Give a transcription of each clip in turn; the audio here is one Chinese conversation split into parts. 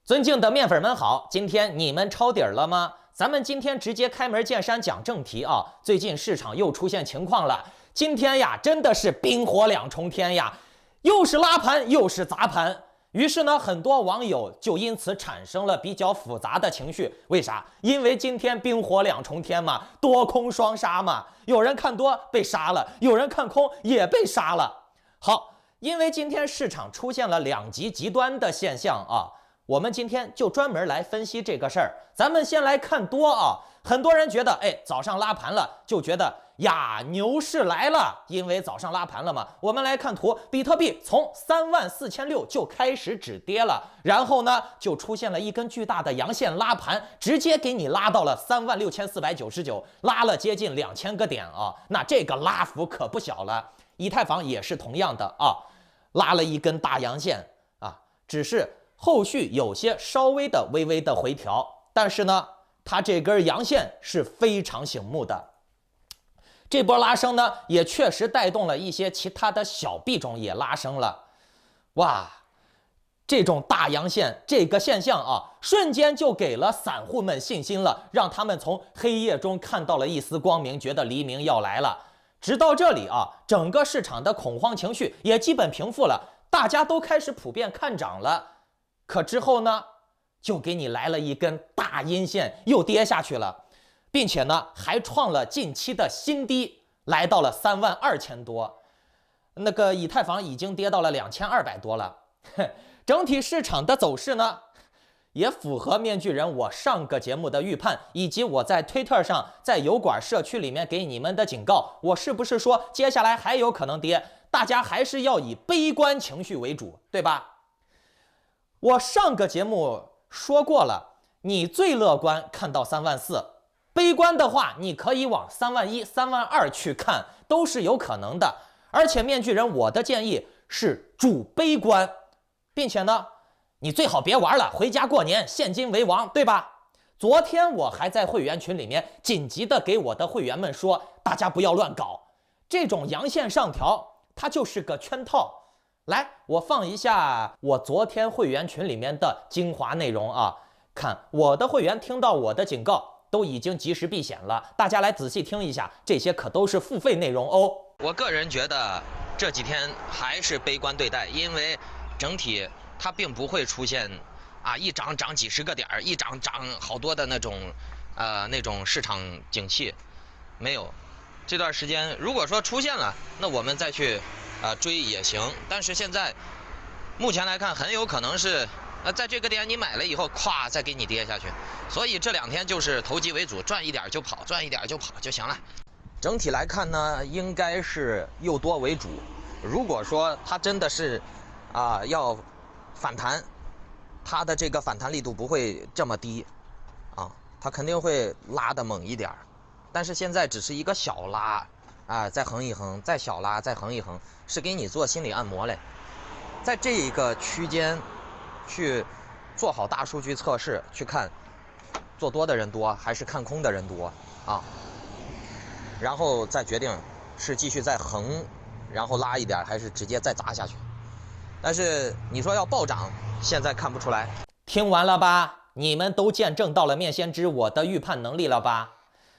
尊敬的面粉们好，今天你们抄底儿了吗？咱们今天直接开门见山讲正题啊！最近市场又出现情况了，今天呀真的是冰火两重天呀，又是拉盘又是砸盘。于是呢，很多网友就因此产生了比较复杂的情绪。为啥？因为今天冰火两重天嘛，多空双杀嘛，有人看多被杀了，有人看空也被杀了。好，因为今天市场出现了两极极端的现象啊。我们今天就专门来分析这个事儿。咱们先来看多啊，很多人觉得，早上拉盘了，就觉得呀，牛市来了，因为早上拉盘了嘛。我们来看图，比特币从34600就开始止跌了，然后呢，就出现了一根巨大的阳线拉盘，直接给你拉到了36499，拉了接近2000个点啊。那这个拉幅可不小了。以太坊也是同样的啊，拉了一根大阳线啊，只是后续有些稍微的微微的回调，但是呢，它这根阳线是非常醒目的。这波拉升呢，也确实带动了一些其他的小币种也拉升了。哇，这种大阳线这个现象啊，瞬间就给了散户们信心了，让他们从黑夜中看到了一丝光明，觉得黎明要来了。直到这里啊，整个市场的恐慌情绪也基本平复了，大家都开始普遍看涨了。可之后呢，就给你来了一根大阴线，又跌下去了，并且呢，还创了近期的新低，来到了32000多。那个以太坊已经跌到了2200多了。整体市场的走势呢，也符合面具人我上个节目的预判，以及我在推特上、在油管社区里面给你们的警告。我是不是说接下来还有可能跌？大家还是要以悲观情绪为主，对吧？我上个节目说过了，你最乐观看到34000，悲观的话你可以往31000、32000去看，都是有可能的。而且面具人我的建议是主悲观，并且呢，你最好别玩了，回家过年，现金为王，对吧？昨天我还在会员群里面紧急的给我的会员们说，大家不要乱搞，这种阳线上调它就是个圈套。来，我放一下我昨天会员群里面的精华内容啊，看我的会员听到我的警告都已经及时避险了，大家来仔细听一下，这些可都是付费内容哦。我个人觉得这几天还是悲观对待，因为整体它并不会出现一涨几十个点，一涨好多的那种市场景气，没有。这段时间如果说出现了，那我们再去追也行，但是现在目前来看，很有可能是在这个点你买了以后，咵再给你跌下去。所以这2天就是投机为主，赚一点就跑，赚一点就跑就行了。整体来看呢，应该是诱多为主。如果说它真的是要反弹，它的这个反弹力度不会这么低啊，它肯定会拉得猛一点。但是现在只是一个小拉再横一横，再小拉，再横一横，是给你做心理按摩嘞。在这一个区间去做好大数据测试，去看做多的人多还是看空的人多啊，然后再决定是继续再横，然后拉一点，还是直接再砸下去。但是你说要暴涨，现在看不出来。听完了吧？你们都见证到了面先知我的预判能力了吧？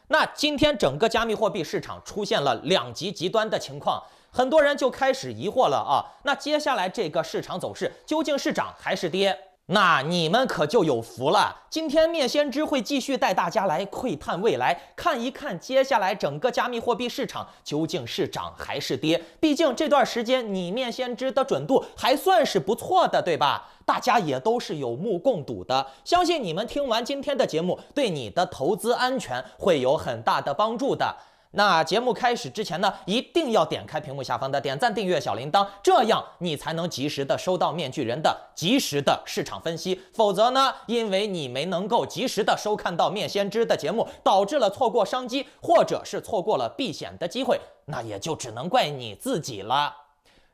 那今天整个加密货币市场出现了两极极端的情况，很多人就开始疑惑了啊。那接下来这个市场走势究竟是涨还是跌？那你们可就有福了，今天面先知会继续带大家来窥探未来，看一看接下来整个加密货币市场究竟是涨还是跌。毕竟这段时间你面先知的准度还算是不错的，对吧？大家也都是有目共睹的，相信你们听完今天的节目，对你的投资安全会有很大的帮助的。那节目开始之前呢，一定要点开屏幕下方的点赞、订阅、小铃铛，这样你才能及时的收到面具人的及时的市场分析。否则呢，因为你没能够及时的收看到面先知的节目，导致了错过商机，或者是错过了避险的机会，那也就只能怪你自己了。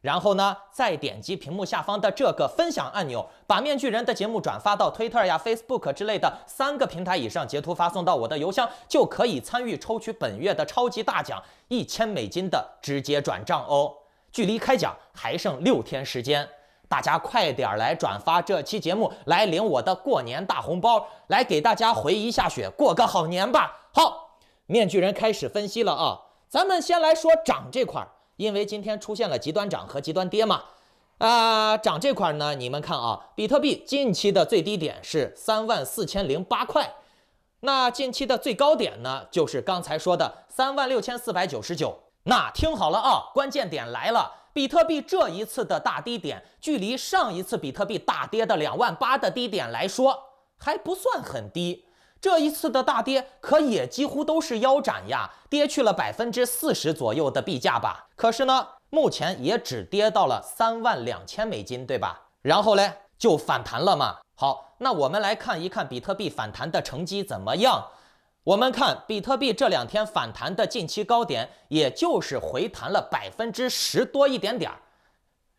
然后呢，再点击屏幕下方的这个分享按钮，把面具人的节目转发到推特呀、Facebook 之类的3个平台以上，截图发送到我的邮箱，就可以参与抽取本月的超级大奖$1000的直接转账哦。距离开奖还剩6天时间。大家快点来转发这期节目，来领我的过年大红包，来给大家回一下血，过个好年吧。好，面具人开始分析了啊，咱们先来说涨这块，因为今天出现了极端涨和极端跌嘛。涨这块呢，你们看啊，比特币近期的最低点是34008块。那近期的最高点呢，就是刚才说的36499。那听好了啊，关键点来了，比特币这一次的大低点，距离上一次比特币大跌的28000的低点来说，还不算很低。这一次的大跌可也几乎都是腰斩呀，跌去了40%左右的币价吧。可是呢，目前也只跌到了32000美金，对吧？然后嘞，就反弹了嘛。好，那我们来看一看比特币反弹的成绩怎么样。我们看比特币这2天反弹的近期高点，也就是回弹了10%多一点点。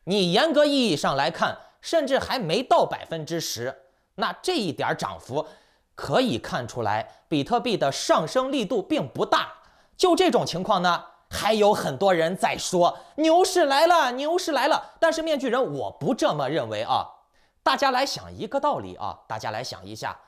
你严格意义上来看，甚至还没到10%。那这一点涨幅可以看出来，比特币的上升力度并不大。就这种情况呢，还有很多人在说牛市来了，牛市来了。但是面具人我不这么认为啊。大家来想一个道理啊，大家来想一下，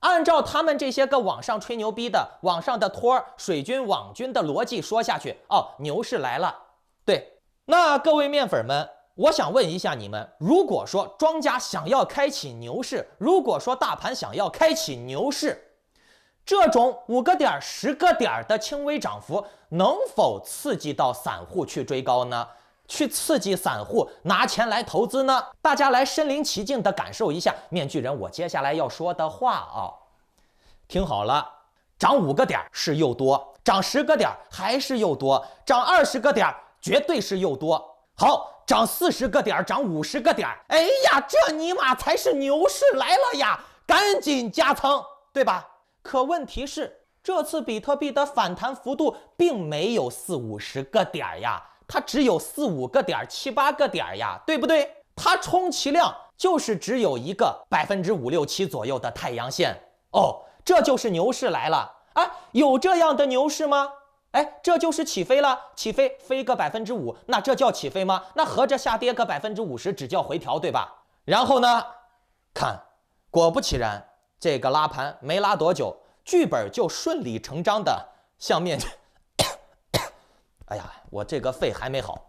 按照他们这些个网上吹牛逼的、网上的托水军、网军的逻辑说下去，哦，牛市来了。对，那各位面粉们，我想问一下你们，如果说庄家想要开启牛市，如果说大盘想要开启牛市，这种5个点、10个点的轻微涨幅，能否刺激到散户去追高呢？去刺激散户拿钱来投资呢？大家来身临其境的感受一下面具人我接下来要说的话啊！听好了，涨5个点是又多，涨10个点还是又多，涨20个点绝对是又多。好，涨40个点，涨50个点，哎呀，这尼玛才是牛市来了呀！赶紧加仓，对吧？可问题是，这次比特币的反弹幅度并没有40-50个点呀。它只有4-5个点、7-8个点呀，对不对？它充其量就是只有一个5-6-7%左右的太阳线哦，这就是牛市来了啊！有这样的牛市吗？哎，这就是起飞了，起飞飞个5%，那这叫起飞吗？那合着下跌个50%只叫回调，对吧？然后呢，看，果不其然，这个拉盘没拉多久，剧本就顺理成章的向面哎呀，我这个肺还没好，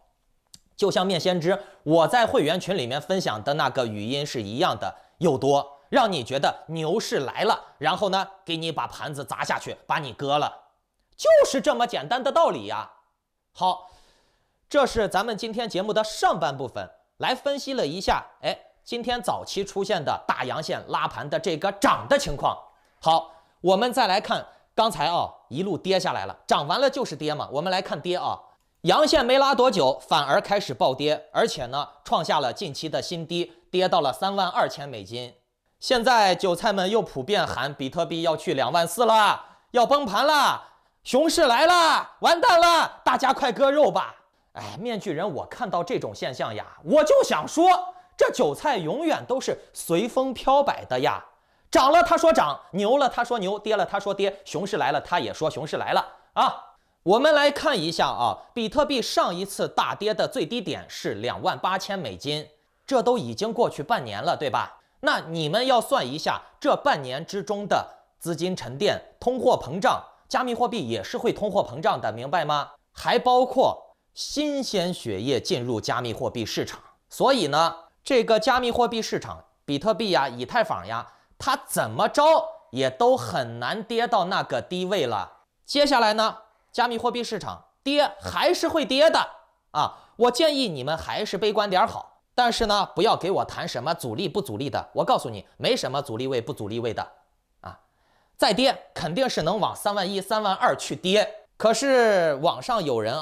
就像面先知我在会员群里面分享的那个语音是一样的，又多，让你觉得牛市来了，然后呢，给你把盘子砸下去，把你割了，就是这么简单的道理呀。好，这是咱们今天节目的上半部分，来分析了一下，哎，今天早期出现的大阳线拉盘的这个涨的情况。好，我们再来看。刚才一路跌下来了，涨完了就是跌嘛。我们来看跌啊，阳线没拉多久，反而开始暴跌，而且呢，创下了近期的新低，跌到了32000美金。现在韭菜们又普遍喊比特币要去24000了，要崩盘了，熊市来了，完蛋了，大家快割肉吧！哎，面具人，我看到这种现象呀，我就想说，这韭菜永远都是随风飘摆的呀。涨了他说涨，牛了他说牛，跌了他说跌，熊市来了他也说熊市来了啊！我们来看一下啊，比特币上一次大跌的最低点是28000美金，这都已经过去半年了，对吧？那你们要算一下这半年之中的资金沉淀、通货膨胀，加密货币也是会通货膨胀的，明白吗？还包括新鲜血液进入加密货币市场，所以呢，这个加密货币市场，比特币呀、以太坊呀，它怎么着也都很难跌到那个低位了。接下来呢，加密货币市场跌还是会跌的啊！我建议你们还是悲观点好，但是呢，不要给我谈什么阻力不阻力的。我告诉你，没什么阻力位不阻力位的啊！再跌肯定是能往31000、32000去跌。可是网上有人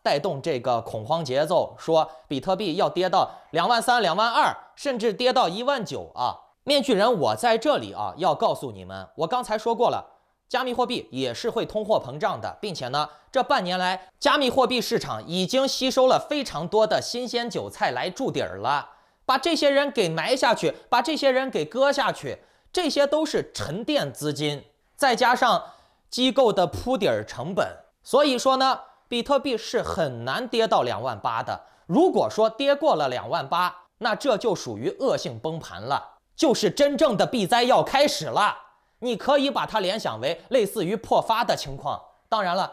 带动这个恐慌节奏，说比特币要跌到23000、22000，甚至跌到19000啊！面具人，我在这里要告诉你们，我刚才说过了，加密货币也是会通货膨胀的，并且呢，这半年来，加密货币市场已经吸收了非常多的新鲜韭菜来筑底儿了，把这些人给埋下去，把这些人给割下去，这些都是沉淀资金，再加上机构的铺底儿成本，所以说呢，比特币是很难跌到28000的。如果说跌过了28000，那这就属于恶性崩盘了，就是真正的避灾要开始了。你可以把它联想为类似于破发的情况。当然了，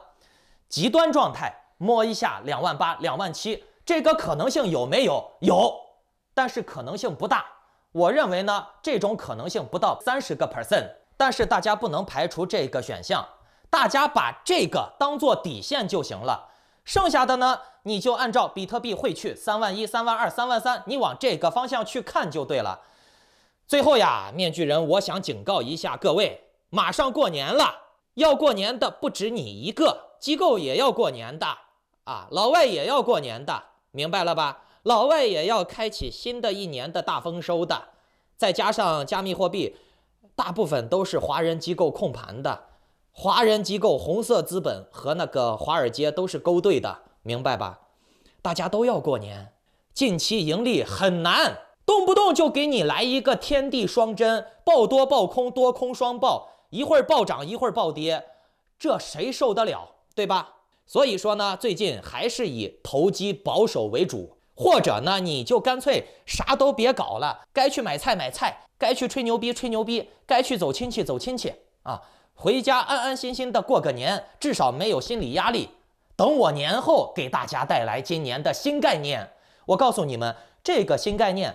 极端状态摸一下28000、27000，这个可能性有没有？有，但是可能性不大。我认为呢，这种可能性不到30%，但是大家不能排除这个选项，大家把这个当做底线就行了。剩下的呢，你就按照比特币会去31000、32000、33000，你往这个方向去看就对了。最后呀，面具人，我想警告一下各位，马上过年了，要过年的不止你一个，机构也要过年的啊，老外也要过年的，明白了吧？老外也要开启新的一年的大丰收的，再加上加密货币，大部分都是华人机构控盘的。华人机构、红色资本和那个华尔街都是勾兑的，明白吧？大家都要过年，近期盈利很难，动不动就给你来一个天地双针，爆多爆空，多空双爆，一会儿暴涨一会儿暴跌，这谁受得了，对吧？所以说呢，最近还是以投机保守为主，或者呢，你就干脆啥都别搞了，该去买菜买菜，该去吹牛逼吹牛逼，该去走亲戚走亲戚啊。回家安安心心的过个年，至少没有心理压力。等我年后给大家带来今年的新概念。我告诉你们，这个新概念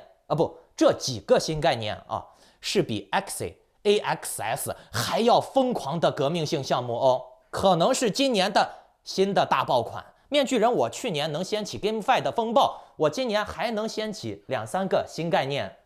这几个新概念啊，是比 AXS 还要疯狂的革命性项目哦，可能是今年的新的大爆款。面具人，我去年能掀起 GameFi 的风暴，我今年还能掀起2-3个新概念。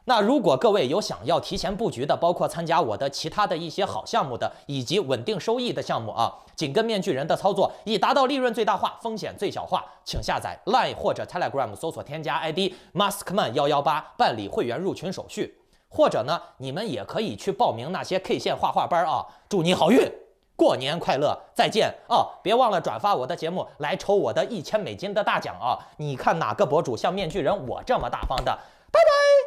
那如果各位有想要提前布局的，包括参加我的其他的一些好项目的，以及稳定收益的项目啊，紧跟面具人的操作，以达到利润最大化、风险最小化，请下载 Line 或者 Telegram 搜索添加 ID Maskman118办理会员入群手续，或者呢，你们也可以去报名那些 K 线画画班啊，祝你好运！过年快乐，再见哦！别忘了转发我的节目来抽我的$1000的大奖啊！你看哪个博主像面具人我这么大方的？拜拜。